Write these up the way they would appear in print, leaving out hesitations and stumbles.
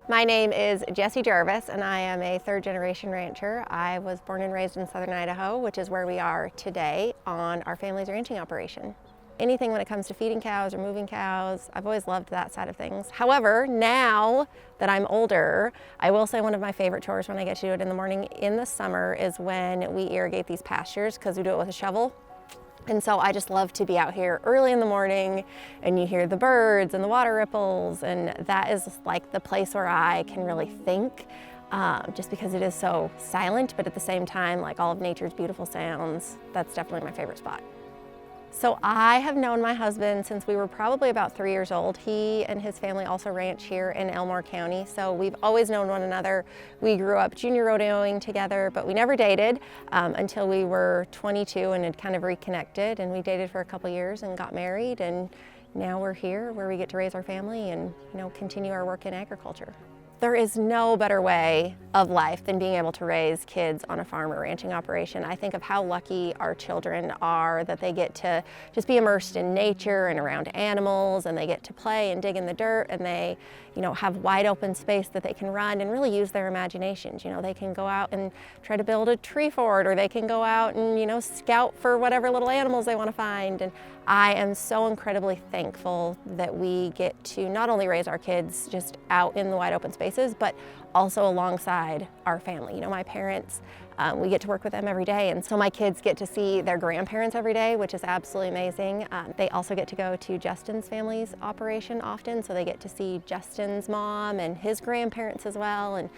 My name is Jessie Jarvis, and I am a third-generation rancher. I was born and raised in southern Idaho, which is where we are today on our family's ranching operation. Anything when it comes to feeding cows or moving cows, I've always loved that side of things. However, now that I'm older, I will say one of my favorite chores when I get to do it in the morning in the summer is when we irrigate these pastures, because we do it with a shovel. And so I just love to be out here early in the morning and you hear the birds and the water ripples, and that is like the place where I can really think, just because it is so silent, but at the same time, like all of nature's beautiful sounds, that's definitely my favorite spot. So I have known my husband since we were probably about 3 years old. He and his family also ranch here in Elmore County, so we've always known one another. We grew up junior rodeoing together, but we never dated until we were 22 and had kind of reconnected, and we dated for a couple years and got married, and now we're here where we get to raise our family and continue our work in agriculture. There is no better way of life than being able to raise kids on a farm or ranching operation. I think of how lucky our children are that they get to just be immersed in nature and around animals, and they get to play and dig in the dirt, and they have wide open space that they can run and really use their imaginations. They can go out and try to build a tree fort, or they can go out and scout for whatever little animals they want to find. And I am so incredibly thankful that we get to not only raise our kids just out in the wide open spaces, but also alongside our family. My parents, we get to work with them every day, and so my kids get to see their grandparents every day, which is absolutely amazing. They also get to go to Justin's family's operation often, so they get to see Justin's mom and his grandparents as well. And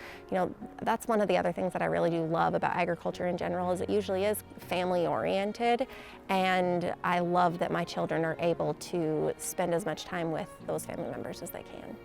that's one of the other things that I really do love about agriculture in general, is it usually is family oriented, and I love that my children are able to spend as much time with those family members as they can.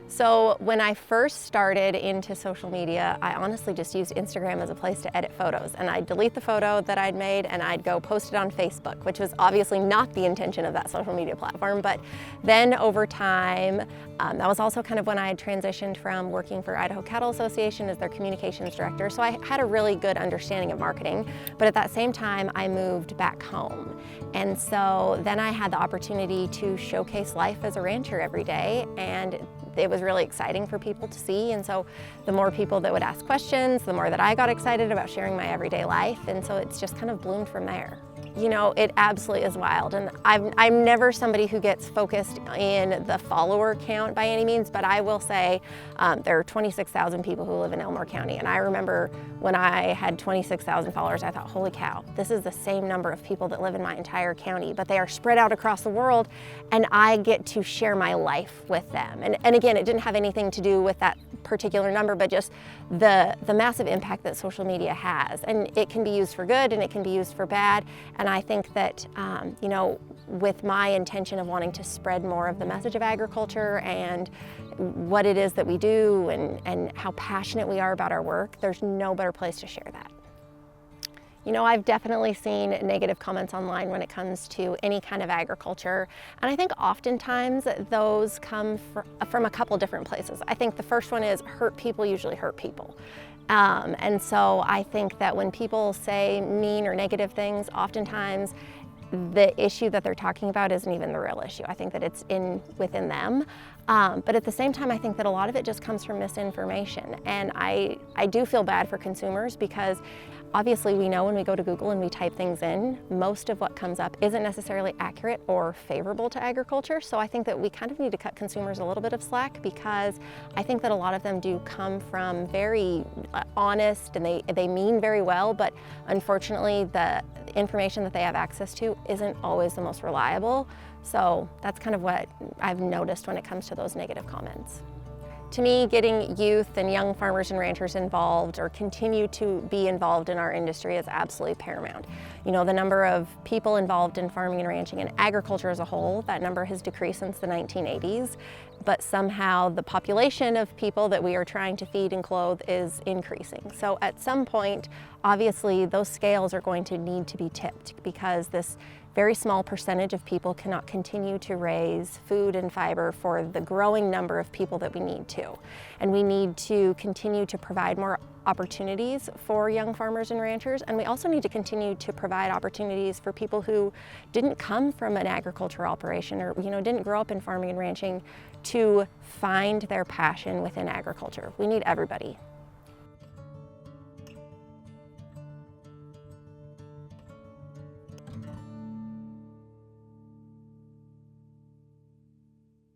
So when I first started into social media, I honestly just used Instagram as a place to edit photos, and I'd delete the photo that I'd made and I'd go post it on Facebook, which was obviously not the intention of that social media platform. But then over time, that was also kind of when I had transitioned from working for Idaho Cattle Association as their communications director. So I had a really good understanding of marketing, but at that same time, I moved back home. And so then I had the opportunity to showcase life as a rancher every day, and it was really exciting for people to see. And so the more people that would ask questions, the more that I got excited about sharing my everyday life. And so it's just kind of bloomed from there. It absolutely is wild. And I'm never somebody who gets focused in the follower count by any means, but I will say there are 26,000 people who live in Elmore County. And I remember when I had 26,000 followers, I thought, holy cow, this is the same number of people that live in my entire county, but they are spread out across the world, and I get to share my life with them. And again, it didn't have anything to do with that particular number, but just the massive impact that social media has. And it can be used for good and it can be used for bad. And I think that, with my intention of wanting to spread more of the message of agriculture and what it is that we do and how passionate we are about our work, there's no better place to share that. I've definitely seen negative comments online when it comes to any kind of agriculture, and I think oftentimes those come from a couple different places. I think the first one is hurt people usually hurt people. And so I think that when people say mean or negative things, oftentimes the issue that they're talking about isn't even the real issue. I think that it's within them. But at the same time, I think that a lot of it just comes from misinformation. And I do feel bad for consumers, because obviously we know when we go to Google and we type things in, most of what comes up isn't necessarily accurate or favorable to agriculture. So I think that we kind of need to cut consumers a little bit of slack, because I think that a lot of them do come from very honest, and they mean very well, but unfortunately the information that they have access to isn't always the most reliable. So that's kind of what I've noticed when it comes to those negative comments. To me, getting youth and young farmers and ranchers involved, or continue to be involved in our industry, is absolutely paramount. The number of people involved in farming and ranching and agriculture as a whole, that number has decreased since the 1980s, but somehow the population of people that we are trying to feed and clothe is increasing. So at some point, obviously, those scales are going to need to be tipped, because this very small percentage of people cannot continue to raise food and fiber for the growing number of people that we need to. And we need to continue to provide more opportunities for young farmers and ranchers, and we also need to continue to provide opportunities for people who didn't come from an agricultural operation, or didn't grow up in farming and ranching, to find their passion within agriculture. We need everybody.